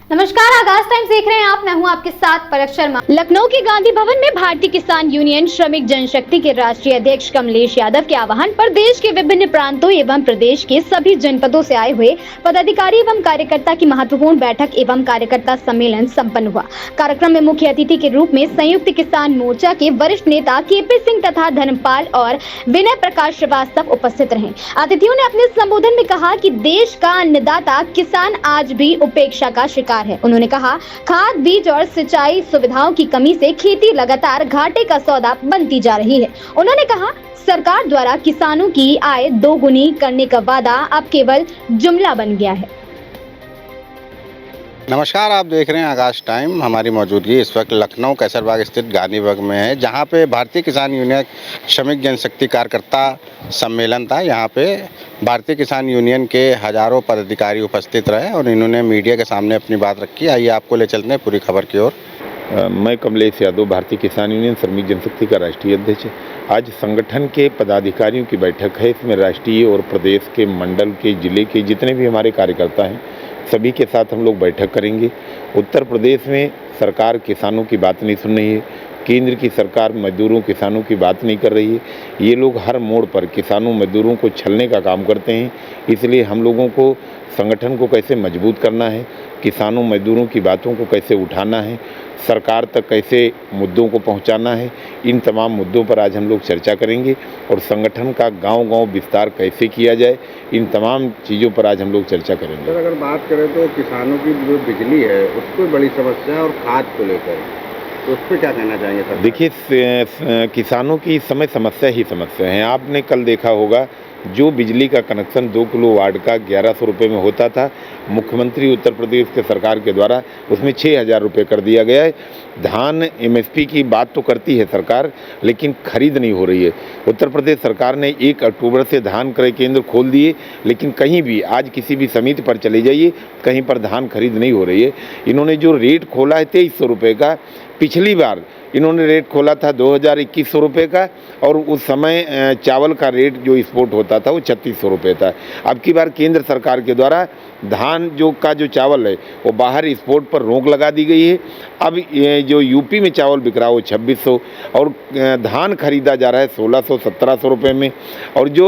नमस्कार, आगाज टाइम्स देख रहे हैं आप। मैं हूं आपके साथ परख शर्मा। लखनऊ के गांधी भवन में भारतीय किसान यूनियन श्रमिक जनशक्ति के राष्ट्रीय अध्यक्ष कमलेश यादव के आह्वान पर देश के विभिन्न प्रांतों एवं प्रदेश के सभी जनपदों से आए हुए पदाधिकारी एवं कार्यकर्ता की महत्वपूर्ण बैठक एवं कार्यकर्ता सम्मेलन संपन्न हुआ। कार्यक्रम में मुख्य अतिथि के रूप में संयुक्त किसान मोर्चा के वरिष्ठ नेता केपी सिंह तथा धर्मपाल और विनय प्रकाश श्रीवास्तव उपस्थित रहे। अतिथियों ने अपने संबोधन में कहा कि देश का अन्नदाता किसान आज भी उपेक्षा का शिकार है। उन्होंने कहा, खाद, बीज और सिंचाई सुविधाओं की कमी से खेती लगातार घाटे का सौदा बनती जा रही है। उन्होंने कहा, सरकार द्वारा किसानों की आय दोगुनी करने का वादा अब केवल जुमला बन गया है। नमस्कार, आप देख रहे हैं आकाश टाइम। हमारी मौजूदगी इस वक्त लखनऊ कैसरबाग स्थित गांधी बाग में है, जहां पे भारतीय किसान यूनियन श्रमिक जनशक्ति कार्यकर्ता सम्मेलन था। यहां पे भारतीय किसान यूनियन के हजारों पदाधिकारी उपस्थित रहे और इन्होंने मीडिया के सामने अपनी बात रखी। आइए आपको ले चलते हैं पूरी खबर की ओर। मैं कमलेश यादव, भारतीय किसान यूनियन श्रमिक जनशक्ति का राष्ट्रीय अध्यक्ष। आज संगठन के पदाधिकारियों की बैठक है। इसमें राष्ट्रीय और प्रदेश के, मंडल के, जिले के जितने भी हमारे कार्यकर्ता हैं, सभी के साथ हम लोग बैठक करेंगे। उत्तर प्रदेश में सरकार किसानों की बात नहीं सुन रही है। केंद्र की सरकार मजदूरों, किसानों की बात नहीं कर रही है। ये लोग हर मोड़ पर किसानों, मजदूरों को छलने का काम करते हैं। इसलिए हम लोगों को संगठन को कैसे मजबूत करना है, किसानों, मजदूरों की बातों को कैसे उठाना है, सरकार तक कैसे मुद्दों को पहुंचाना है, इन तमाम मुद्दों पर आज हम लोग चर्चा करेंगे। और संगठन का गांव-गांव विस्तार कैसे किया जाए, इन तमाम चीज़ों पर आज हम लोग चर्चा करेंगे। सर, अगर बात करें तो किसानों की जो बिजली है उसको बड़ी समस्या है और खाद को लेकर, तो उस पर क्या कहना चाहेंगे सर? देखिए, किसानों की इस समय समस्या ही समस्या है। आपने कल देखा होगा, जो बिजली का कनेक्शन 2 किलोवाट का 1100 रुपये में होता था, मुख्यमंत्री उत्तर प्रदेश के सरकार के द्वारा उसमें 6000 रुपये कर दिया गया है। धान MSP की बात तो करती है सरकार, लेकिन खरीद नहीं हो रही है। उत्तर प्रदेश सरकार ने 1 अक्टूबर से धान क्रय केंद्र खोल दिए, लेकिन कहीं भी आज किसी भी समिति पर चले जाइए, कहीं पर धान खरीद नहीं हो रही है। इन्होंने जो रेट खोला है 2300 रुपये का, पिछली बार इन्होंने रेट खोला था 2100 रुपये का, और उस समय चावल का रेट जो एक्सपोर्ट होता था वो 3600 रुपये था। अब की बार केंद्र सरकार के द्वारा धान जो चावल है वो बाहर एक्सपोर्ट पर रोक लगा दी गई है। अब जो यूपी में चावल बिक रहा है वो 2600, और धान खरीदा जा रहा है 1600-1700 रुपये में, और जो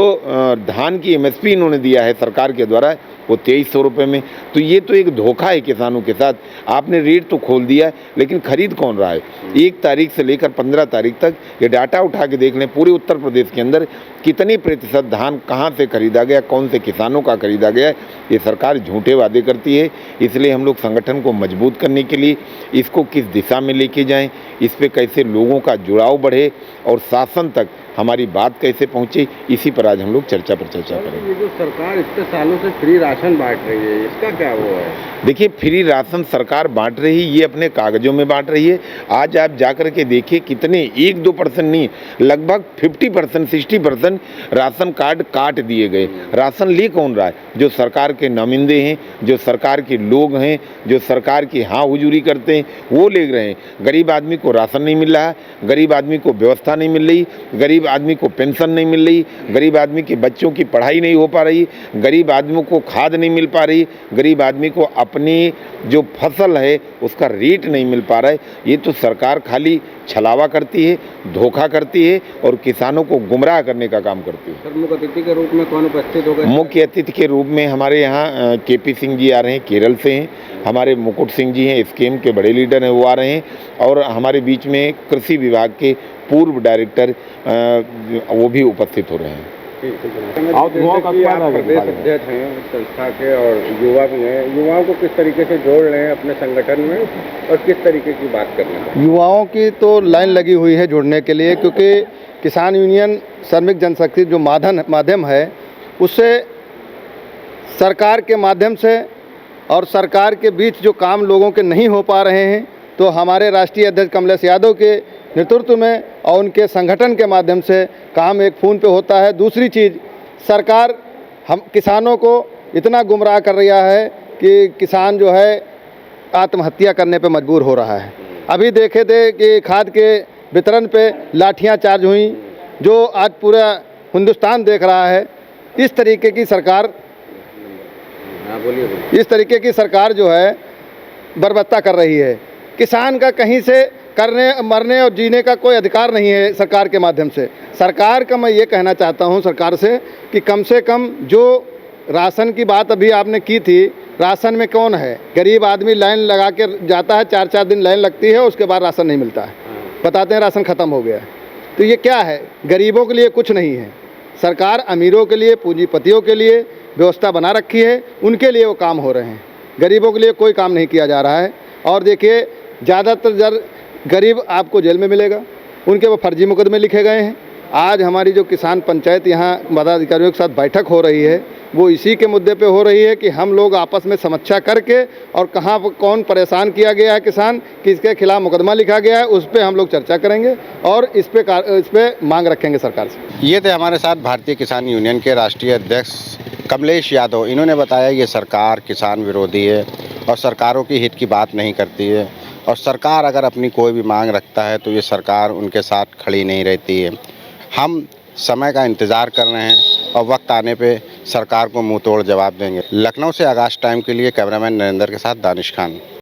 धान की MSP इन्होंने दिया है सरकार के द्वारा वो 2300 रुपये में। तो ये तो एक धोखा है किसानों के साथ। आपने रेट तो खोल दिया, लेकिन खरीद कौन रहा है? 1 तारीख से लेकर 15 तारीख तक ये डाटा उठा के देख लें, पूरे उत्तर प्रदेश के अंदर कितनी प्रतिशत धान कहाँ से खरीदा गया, कौन से किसानों का खरीदा गया। ये सरकार झूठे वादे करती है। इसलिए हम लोग संगठन को मजबूत करने के लिए इसको किस दिशा में लेके जाएं, इस पर कैसे लोगों का जुड़ाव बढ़े और शासन तक हमारी बात कैसे पहुंचे, इसी पर आज हम लोग चर्चा करेंगे। ये जो सरकार इतने सालों से फ्री राशन बांट रही है, इसका क्या वो है? देखिए, फ्री राशन सरकार बांट रही है, ये अपने कागजों में बांट रही है। आज आप जाकर के देखिए, कितने 1-2% नहीं, लगभग 50%, 60% राशन कार्ड काट दिए गए। राशन ले कौन रहा है? जो सरकार के नुमाइंदे हैं, जो सरकार के लोग हैं, जो सरकार की हाँ हुजूरी करते हैं, वो ले रहे हैं। गरीब आदमी को राशन नहीं मिल रहा, गरीब आदमी को व्यवस्था नहीं मिल रही, गरीब आदमी को पेंशन नहीं मिल रही, गरीब आदमी के बच्चों की पढ़ाई नहीं हो पा रही, गरीब आदमियों को खाद नहीं मिल पा रही, गरीब आदमी को अपनी जो फसल है उसका रेट नहीं मिल पा रहा है। ये तो सरकार खाली छलावा करती है, धोखा करती है और किसानों को गुमराह करने का काम करती है। सर, मुख्य अतिथि के रूप में कौन उपस्थित होगा? मुख्य अतिथि के रूप में हमारे यहाँ केपी सिंह जी आ रहे हैं, केरल से हैं। हमारे मुकुट सिंह जी हैं, स्कीम के बड़े लीडर हैं, वो आ रहे हैं। और हमारे बीच में कृषि विभाग के पूर्व डायरेक्टर वो भी उपस्थित हो रहे हैं। आप प्रदेश अध्यक्ष हैं संस्था के और युवा भी हैं, युवाओं को किस तरीके से जोड़ रहे हैं अपने संगठन में और किस तरीके की बात कर रहे हैं? युवाओं की तो लाइन लगी हुई है जुड़ने के लिए, क्योंकि किसान यूनियन श्रमिक जनशक्ति जो माध्यम है, उससे सरकार के माध्यम से और सरकार के बीच जो काम लोगों के नहीं हो पा रहे हैं, तो हमारे राष्ट्रीय अध्यक्ष कमलेश यादव के नेतृत्व में और उनके संगठन के माध्यम से काम एक फ़ोन पे होता है। दूसरी चीज़, सरकार हम किसानों को इतना गुमराह कर रहा है कि किसान जो है आत्महत्या करने पे मजबूर हो रहा है। अभी देखे थे कि खाद के वितरण पे लाठियां चार्ज हुई, जो आज पूरा हिंदुस्तान देख रहा है। इस तरीके की सरकार, इस तरीके की सरकार जो है बर्बरता कर रही है। किसान का कहीं से करने मरने और जीने का कोई अधिकार नहीं है सरकार के माध्यम से। सरकार का मैं ये कहना चाहता हूँ सरकार से कम जो राशन की बात अभी आपने की थी, राशन में कौन है? गरीब आदमी लाइन लगा के जाता है, 4-4 दिन लाइन लगती है, उसके बाद राशन नहीं मिलता है, बताते हैं राशन ख़त्म हो गया है। तो ये क्या है? गरीबों के लिए कुछ नहीं है। सरकार अमीरों के लिए, पूंजीपतियों के लिए व्यवस्था बना रखी है, उनके लिए वो काम हो रहे हैं, गरीबों के लिए कोई काम नहीं किया जा रहा है। और देखिए ज़्यादातर गरीब आपको जेल में मिलेगा, उनके वो फर्जी मुकदमे लिखे गए हैं। आज हमारी जो किसान पंचायत यहाँ पदाधिकारियों के साथ बैठक हो रही है, वो इसी के मुद्दे पे हो रही है कि हम लोग आपस में समीक्षा करके और कहाँ कौन परेशान किया गया है किसान, किसके खिलाफ मुकदमा लिखा गया है, उस पर हम लोग चर्चा करेंगे और इस पे मांग रखेंगे सरकार से। ये थे हमारे साथ भारतीय किसान यूनियन के राष्ट्रीय अध्यक्ष कमलेश यादव। इन्होंने बताया ये सरकार किसान विरोधी है और सरकारों की हित की बात नहीं करती है, और सरकार अगर अपनी कोई भी मांग रखता है तो ये सरकार उनके साथ खड़ी नहीं रहती है। हम समय का इंतज़ार कर रहे हैं और वक्त आने पे सरकार को मुंह तोड़ जवाब देंगे। लखनऊ से आकाश टाइम के लिए कैमरामैन नरेंद्र के साथ दानिश खान।